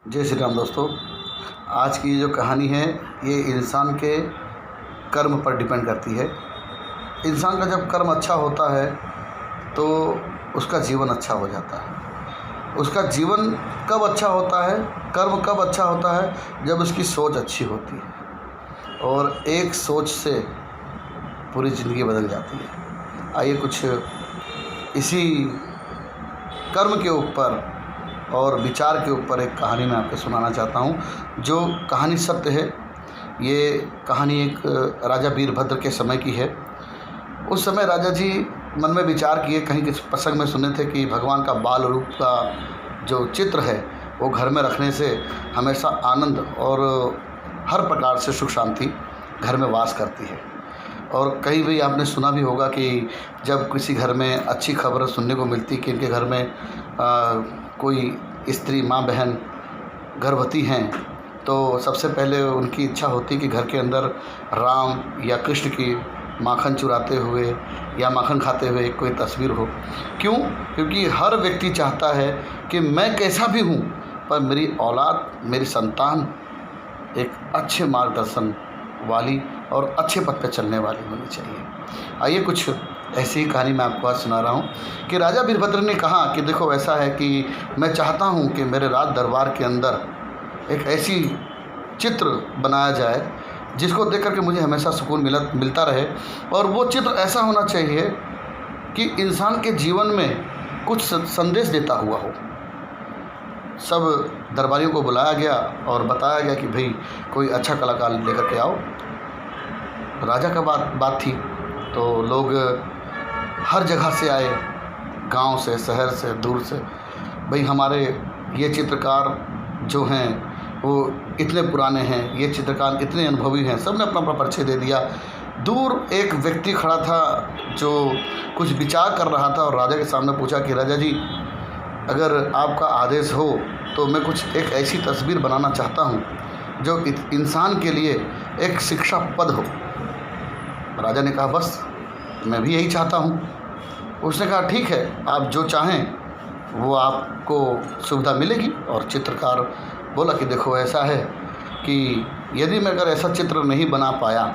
जय श्री राम दोस्तों। आज की जो कहानी है ये इंसान के कर्म पर डिपेंड करती है। इंसान का जब कर्म अच्छा होता है तो उसका जीवन अच्छा हो जाता है। उसका जीवन कब अच्छा होता है, कर्म कब अच्छा होता है? जब उसकी सोच अच्छी होती है और एक सोच से पूरी ज़िंदगी बदल जाती है। आइए कुछ इसी कर्म के ऊपर और विचार के ऊपर एक कहानी मैं आपको सुनाना चाहता हूँ, जो कहानी सत्य है। ये कहानी एक राजा वीरभद्र के समय की है। उस समय राजा जी मन में विचार किए, कहीं किस प्रसंग में सुने थे कि भगवान का बाल रूप का जो चित्र है वो घर में रखने से हमेशा आनंद और हर प्रकार से सुख शांति घर में वास करती है। और कहीं भी आपने सुना भी होगा कि जब किसी घर में अच्छी खबर सुनने को मिलती कि इनके घर में कोई स्त्री माँ बहन गर्भवती हैं, तो सबसे पहले उनकी इच्छा होती कि घर के अंदर राम या कृष्ण की माखन चुराते हुए या माखन खाते हुए कोई तस्वीर हो। क्यों? क्योंकि हर व्यक्ति चाहता है कि मैं कैसा भी हूँ पर मेरी औलाद, मेरी संतान एक अच्छे मार्गदर्शन वाली और अच्छे पथ पर चलने वाली होनी चाहिए। आइए कुछ ऐसी ही कहानी मैं आपको आज सुना रहा हूँ कि राजा वीरभद्र ने कहा कि देखो, ऐसा है कि मैं चाहता हूँ कि मेरे राज दरबार के अंदर एक ऐसी चित्र बनाया जाए जिसको देख करके मुझे हमेशा सुकून मिलता रहे। और वो चित्र ऐसा होना चाहिए कि इंसान के जीवन में कुछ संदेश देता हुआ हो। सब दरबारियों को बुलाया गया और बताया गया कि भाई कोई अच्छा कलाकार लेकर के आओ। राजा का बात थी तो लोग हर जगह से आए, गांव से, शहर से, दूर से। भाई हमारे ये चित्रकार जो हैं वो इतने पुराने हैं, ये चित्रकार इतने अनुभवी हैं। सब ने अपना अपना परिचय दे दिया। दूर एक व्यक्ति खड़ा था जो कुछ विचार कर रहा था और राजा के सामने पूछा कि राजा जी, अगर आपका आदेश हो तो मैं कुछ एक ऐसी तस्वीर बनाना चाहता हूँ जो इंसान के लिए एक शिक्षा पद हो। राजा ने कहा बस मैं भी यही चाहता हूँ। उसने कहा ठीक है, आप जो चाहें वो आपको सुविधा मिलेगी। और चित्रकार बोला कि देखो, ऐसा है कि यदि मैं अगर ऐसा चित्र नहीं बना पाया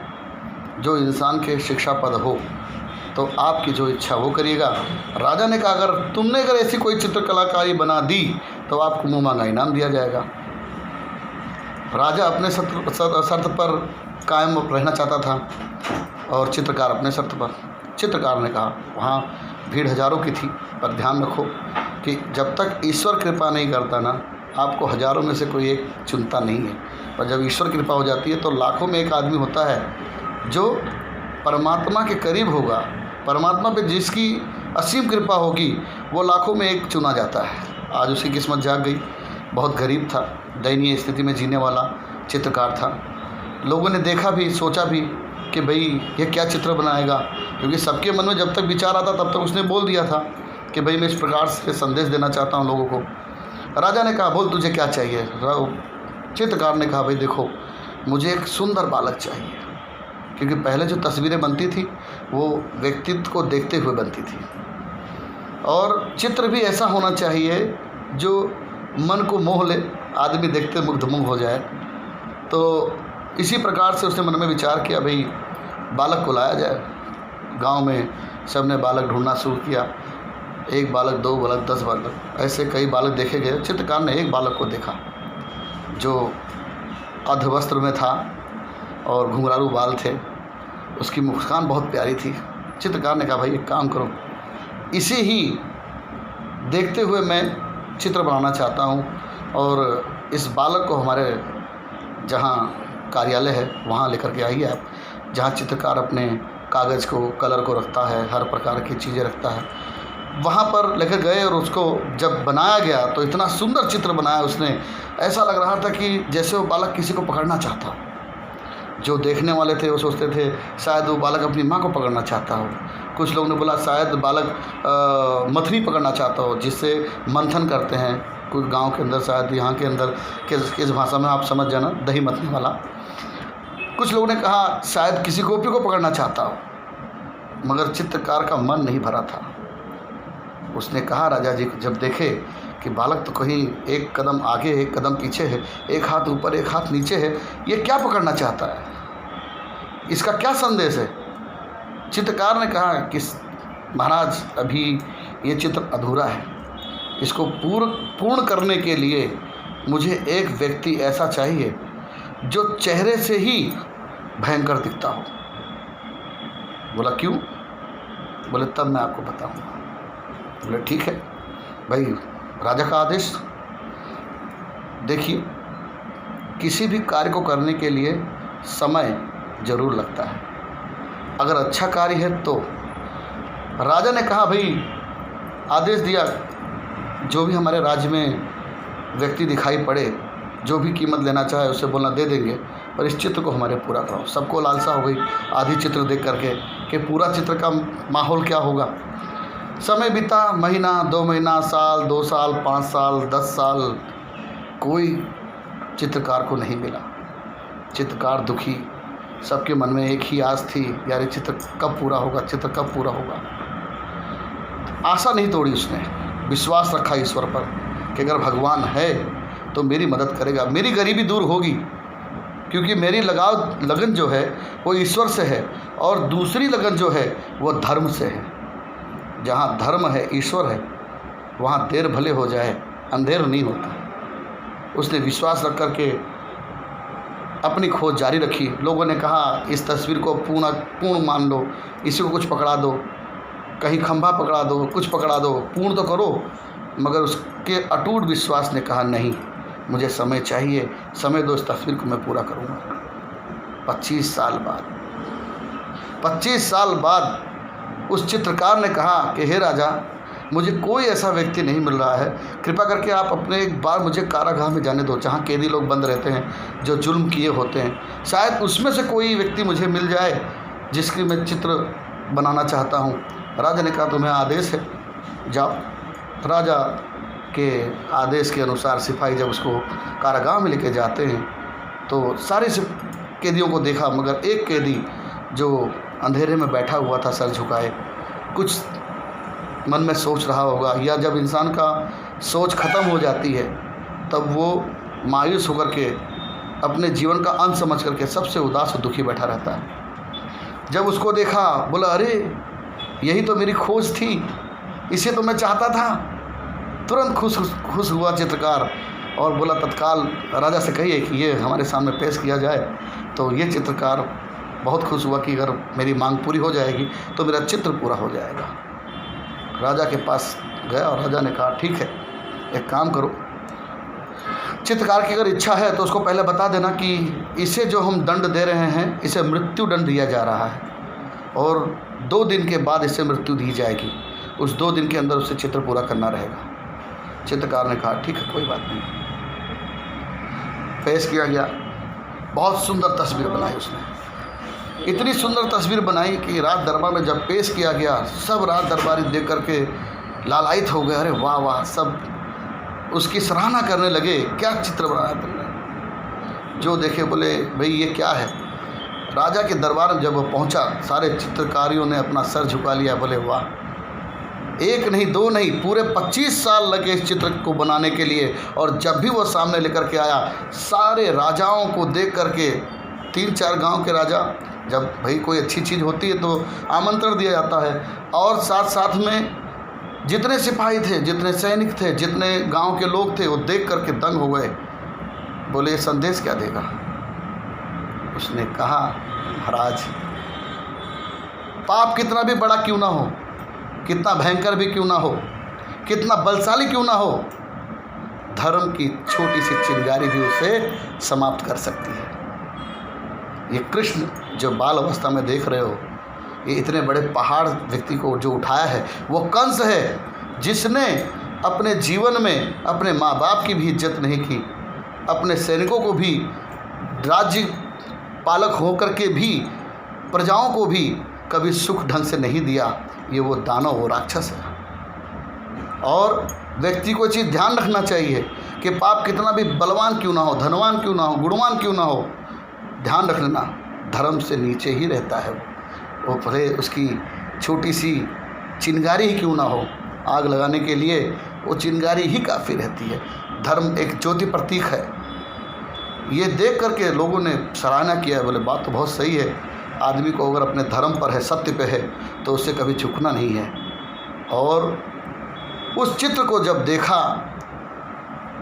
जो इंसान के शिक्षा पद हो तो आपकी जो इच्छा वो करिएगा। राजा ने कहा अगर ऐसी कोई चित्रकलाकारी बना दी तो आपको मुँह मांगा इनाम दिया जाएगा। राजा अपने शर्त पर कायम रहना चाहता था और चित्रकार अपने शर्त पर। चित्रकार ने कहा, वहाँ भीड़ हज़ारों की थी, पर ध्यान रखो कि जब तक ईश्वर कृपा नहीं करता ना, आपको हज़ारों में से कोई एक चुनता नहीं है। पर जब ईश्वर कृपा हो जाती है तो लाखों में एक आदमी होता है जो परमात्मा के करीब होगा। परमात्मा पे जिसकी असीम कृपा होगी वो लाखों में एक चुना जाता है। आज उसकी किस्मत जाग गई। बहुत गरीब था, दयनीय स्थिति में जीने वाला चित्रकार था। लोगों ने देखा भी, सोचा भी कि भाई ये क्या चित्र बनाएगा, क्योंकि सबके मन में जब तक विचार आता तब तक उसने बोल दिया था कि भाई मैं इस प्रकार से संदेश देना चाहता हूँ लोगों को। राजा ने कहा बोल तुझे क्या चाहिए? चित्रकार ने कहा भाई देखो, मुझे एक सुंदर बालक चाहिए, क्योंकि पहले जो तस्वीरें बनती थी वो व्यक्तित्व को देखते हुए बनती थी और चित्र भी ऐसा होना चाहिए जो मन को मोह ले, आदमी देखते मुग्ध हो जाए। तो इसी प्रकार से उसने मन में विचार किया भाई बालक को लाया जाए। गांव में सब ने बालक ढूंढना शुरू किया। एक बालक, दो बालक, 10 बालक, ऐसे कई बालक देखे गए। चित्रकार ने एक बालक को देखा जो अर्धवस्त्र में था और घुंघरालू बाल थे। उसकी मुस्कान बहुत प्यारी थी। चित्रकार ने कहा भाई एक काम करो, इसे ही देखते हुए मैं चित्र बनाना चाहता हूँ और इस बालक को हमारे जहाँ कार्यालय है वहाँ लेकर के आइए आप, जहाँ चित्रकार अपने कागज़ को, कलर को रखता है, हर प्रकार की चीज़ें रखता है। वहाँ पर लेकर गए और उसको जब बनाया गया तो इतना सुंदर चित्र बनाया उसने। ऐसा लग रहा था कि जैसे वो बालक किसी को पकड़ना चाहता हो। जो देखने वाले थे वो सोचते थे शायद वो बालक अपनी माँ को पकड़ना चाहता हो। कुछ लोगों ने बोला शायद बालक मथनी पकड़ना चाहता हो, जिससे मंथन करते हैं कुछ गांव के अंदर, शायद यहाँ के अंदर किस भाषा में आप समझ जाना, दही मथने वाला। कुछ लोगों ने कहा शायद किसी गोपी को पकड़ना चाहता हो, मगर चित्रकार का मन नहीं भरा था। उसने कहा राजा जी जब देखे कि बालक तो कहीं एक कदम आगे एक कदम पीछे है, एक हाथ ऊपर एक हाथ नीचे है, ये क्या पकड़ना चाहता है, इसका क्या संदेश है। चित्रकार ने कहा कि महाराज अभी ये चित्र अधूरा है, इसको पूर्ण करने के लिए मुझे एक व्यक्ति ऐसा चाहिए जो चेहरे से ही भयंकर दिखता हो। बोला क्यों? बोले तब मैं आपको बताऊंगा। बोले ठीक है भाई, राजा का आदेश। देखिए, किसी भी कार्य को करने के लिए समय ज़रूर लगता है। अगर अच्छा कार्य है तो राजा ने कहा भाई, आदेश दिया, जो भी हमारे राज्य में व्यक्ति दिखाई पड़े, जो भी कीमत लेना चाहे उसे बोलना दे देंगे, पर इस चित्र को हमारे पूरा कराओ। सबको लालसा हो गई आधी चित्र देख करके कि पूरा चित्र का माहौल क्या होगा। समय बीता, महीना, 2 महीना, साल, 2 साल, 5 साल, 10 साल, कोई चित्रकार को नहीं मिला। चित्रकार दुखी, सबके मन में एक ही आस थी, यार ये चित्र कब पूरा होगा, चित्र कब पूरा होगा। आशा नहीं तोड़ी उसने, विश्वास रखा ईश्वर पर कि अगर भगवान है तो मेरी मदद करेगा, मेरी गरीबी दूर होगी, क्योंकि मेरी लगन जो है वो ईश्वर से है और दूसरी लगन जो है वो धर्म से है। जहाँ धर्म है, ईश्वर है, वहाँ देर भले हो जाए अंधेर नहीं होता। उसने विश्वास रख कर के अपनी खोज जारी रखी। लोगों ने कहा इस तस्वीर को पूर्ण मान लो, इसी को कुछ पकड़ा दो, कहीं खंभा पकड़ा दो, कुछ पकड़ा दो, पूर्ण तो करो। मगर उसके अटूट विश्वास ने कहा नहीं, मुझे समय चाहिए, समय दो, इस तस्वीर को मैं पूरा करूँगा। 25 साल बाद उस चित्रकार ने कहा कि हे राजा, मुझे कोई ऐसा व्यक्ति नहीं मिल रहा है, कृपा करके आप अपने एक बार मुझे कारागाह में जाने दो, जहाँ कैदी लोग बंद रहते हैं, जो जुल्म किए होते हैं, शायद उसमें से कोई व्यक्ति मुझे मिल जाए जिसकी मैं चित्र बनाना चाहता हूँ। राजा ने कहा तुम्हें आदेश है, जाओ। राजा के आदेश के अनुसार सिपाही जब उसको कारागाह में लेके जाते हैं तो सारे कैदियों को देखा, मगर एक कैदी जो अंधेरे में बैठा हुआ था सर झुकाए, कुछ मन में सोच रहा होगा, या जब इंसान का सोच ख़त्म हो जाती है तब वो मायूस होकर के अपने जीवन का अंत समझ करके सबसे उदास और दुखी बैठा रहता है। जब उसको देखा, बोला अरे यही तो मेरी खोज थी, इसे तो मैं चाहता था। तुरंत खुश हुआ चित्रकार और बोला तत्काल राजा से कहिए कि ये हमारे सामने पेश किया जाए। तो ये चित्रकार बहुत खुश हुआ कि अगर मेरी मांग पूरी हो जाएगी तो मेरा चित्र पूरा हो जाएगा। राजा के पास गया और राजा ने कहा ठीक है, एक काम करो, चित्रकार की अगर इच्छा है तो उसको पहले बता देना कि इसे जो हम दंड दे रहे हैं इसे मृत्यु दंड दिया जा रहा है और 2 दिन के बाद इसे मृत्यु दी जाएगी। उस 2 दिन के अंदर उसे चित्र पूरा करना रहेगा। चित्रकार ने कहा ठीक है, कोई बात नहीं। पेश किया गया, बहुत सुंदर तस्वीर बनाई उसने, इतनी सुंदर तस्वीर बनाई कि राज दरबार में जब पेश किया गया सब राज दरबारी देख करके लालायित हो गए। अरे वाह वाह, सब उसकी सराहना करने लगे, क्या चित्र बनाया तुमने। जो देखे बोले भाई ये क्या है। राजा के दरबार में जब वो पहुंचा, सारे चित्रकारियों ने अपना सर झुका लिया, बोले वाह, 1 नहीं 2 नहीं, पूरे 25 साल लगे इस चित्र को बनाने के लिए। और जब भी वो सामने लेकर के आया, सारे राजाओं को देख करके, 3-4 गांव के राजा, जब भाई कोई अच्छी चीज़ होती है तो आमंत्रण दिया जाता है, और साथ साथ में जितने सिपाही थे, जितने सैनिक थे, जितने गांव के लोग थे, वो देख करके दंग हो गए। बोले संदेश क्या देगा। उसने कहा महाराज, पाप कितना भी बड़ा क्यों ना हो, कितना भयंकर भी क्यों ना हो, कितना बलशाली क्यों ना हो, धर्म की छोटी सी चिंगारी भी उसे समाप्त कर सकती है। ये कृष्ण जो बाल अवस्था में देख रहे हो, ये इतने बड़े पहाड़ व्यक्ति को जो उठाया है वो कंस है, जिसने अपने जीवन में अपने माँ बाप की भी इज्जत नहीं की, अपने सैनिकों को भी, राज्य पालक होकर के भी प्रजाओं को भी कभी सुख ढंग से नहीं दिया। ये वो दानव, वो राक्षस है। और व्यक्ति को चीज़ ध्यान रखना चाहिए कि पाप कितना भी बलवान क्यों ना हो, धनवान क्यों ना हो, गुणवान क्यों ना हो, ध्यान रख लेना धर्म से नीचे ही रहता है वो, भले उसकी छोटी सी चिंगारी ही क्यों ना हो। आग लगाने के लिए वो चिंगारी ही काफ़ी रहती है। धर्म एक ज्योति प्रतीक है। ये देख करके लोगों ने सराहना किया, बोले बात तो बहुत सही है, आदमी को अगर अपने धर्म पर है, सत्य पे है, तो उससे कभी झुकना नहीं है। और उस चित्र को जब देखा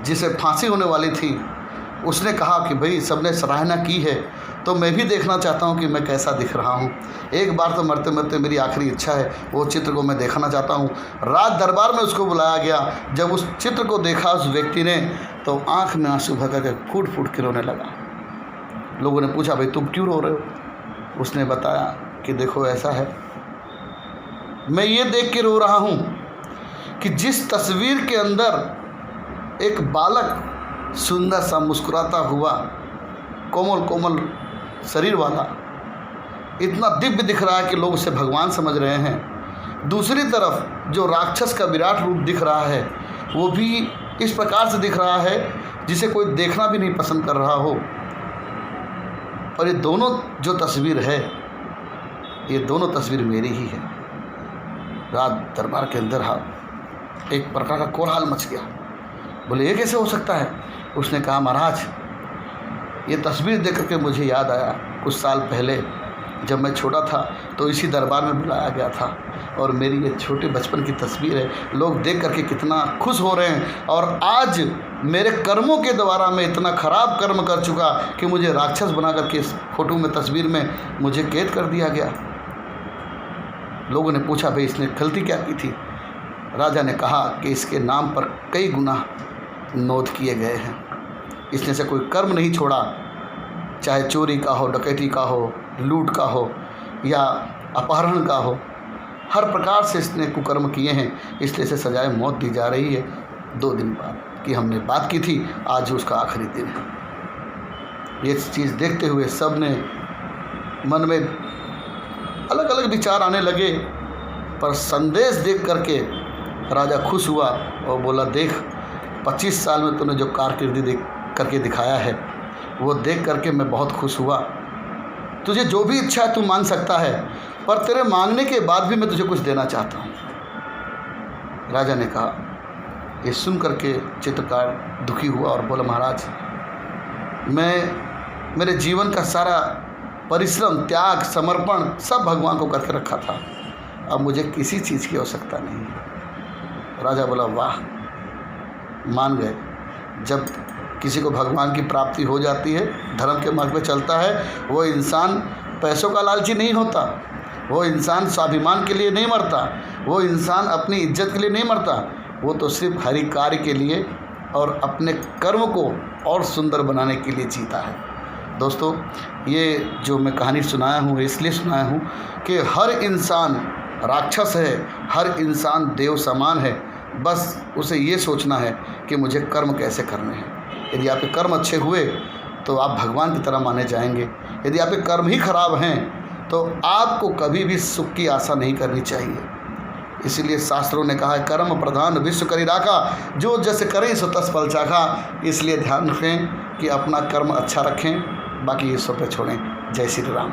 जिसे फांसी होने वाली थी, उसने कहा कि भाई सबने सराहना की है तो मैं भी देखना चाहता हूँ कि मैं कैसा दिख रहा हूँ। एक बार तो मरते मरते मेरी आखिरी इच्छा है, वो चित्र को मैं देखना चाहता हूँ। राज दरबार में उसको बुलाया गया। जब उस चित्र को देखा उस व्यक्ति ने, तो आँख में आंसू भर करके फूट फूट के रोने लगा। लोगों ने पूछा, भाई तुम क्यों रो रहे हो? उसने बताया कि देखो ऐसा है, मैं ये देख के रो रहा हूँ कि जिस तस्वीर के अंदर एक बालक सुंदर सा मुस्कुराता हुआ कोमल कोमल शरीर वाला इतना दिव्य दिख रहा है कि लोग उसे भगवान समझ रहे हैं, दूसरी तरफ जो राक्षस का विराट रूप दिख रहा है वो भी इस प्रकार से दिख रहा है जिसे कोई देखना भी नहीं पसंद कर रहा हो। और ये दोनों जो तस्वीर है, ये दोनों तस्वीर मेरी ही है। राज दरबार के अंदर एक प्रकार का कोलाहल मच गया। बोले ये कैसे हो सकता है? उसने कहा, महाराज ये तस्वीर देख करके मुझे याद आया, कुछ साल पहले जब मैं छोटा था तो इसी दरबार में बुलाया गया था, और मेरी ये छोटे बचपन की तस्वीर है। लोग देख करके कितना खुश हो रहे हैं, और आज मेरे कर्मों के द्वारा मैं इतना ख़राब कर्म कर चुका कि मुझे राक्षस बना करके इस फोटो में, तस्वीर में मुझे कैद कर दिया गया। लोगों ने पूछा, भाई इसने गलती क्या की थी? राजा ने कहा कि इसके नाम पर कई गुनाह नोट किए गए हैं, इसने से कोई कर्म नहीं छोड़ा, चाहे चोरी का हो, डकैती का हो, लूट का हो या अपहरण का हो, हर प्रकार से इसने कुकर्म किए हैं, इसलिए इसे सजाए मौत दी जा रही है। 2 दिन बाद की हमने बात की थी, आज उसका आखिरी दिन है। ये चीज़ देखते हुए सब ने मन में अलग अलग विचार आने लगे, पर संदेश देख करके राजा खुश हुआ और बोला, देख 25 साल में तूने जो कारकिर्दी करके दिखाया है वो देख करके मैं बहुत खुश हुआ। तुझे जो भी इच्छा है तू मांग सकता है, पर तेरे मांगने के बाद भी मैं तुझे कुछ देना चाहता हूँ। राजा ने कहा। ये सुन करके चित्रकार दुखी हुआ और बोला, महाराज मैं मेरे जीवन का सारा परिश्रम, त्याग, समर्पण सब भगवान को करके रखा था, अब मुझे किसी चीज़ की आवश्यकता नहीं है। राजा बोला, वाह, मान गए। जब किसी को भगवान की प्राप्ति हो जाती है, धर्म के मार्ग पे चलता है, वो इंसान पैसों का लालची नहीं होता, वो इंसान स्वाभिमान के लिए नहीं मरता, वो इंसान अपनी इज्जत के लिए नहीं मरता, वो तो सिर्फ हरि कार्य के लिए और अपने कर्म को और सुंदर बनाने के लिए जीता है। दोस्तों, ये जो मैं कहानी सुनाया हूँ इसलिए सुनाया हूँ कि हर इंसान राक्षस है, हर इंसान देव समान है, बस उसे ये सोचना है कि मुझे कर्म कैसे करने हैं। यदि आपके कर्म अच्छे हुए तो आप भगवान की तरह माने जाएंगे, यदि आपके कर्म ही खराब हैं तो आपको कभी भी सुख की आशा नहीं करनी चाहिए। इसीलिए शास्त्रों ने कहा है, कर्म प्रधान विश्व करी राखा, जो जैसे करें सो तस फल चाखा। इसलिए ध्यान रखें कि अपना कर्म अच्छा रखें, बाकी ईश्वर पे छोड़ें। जय श्री राम।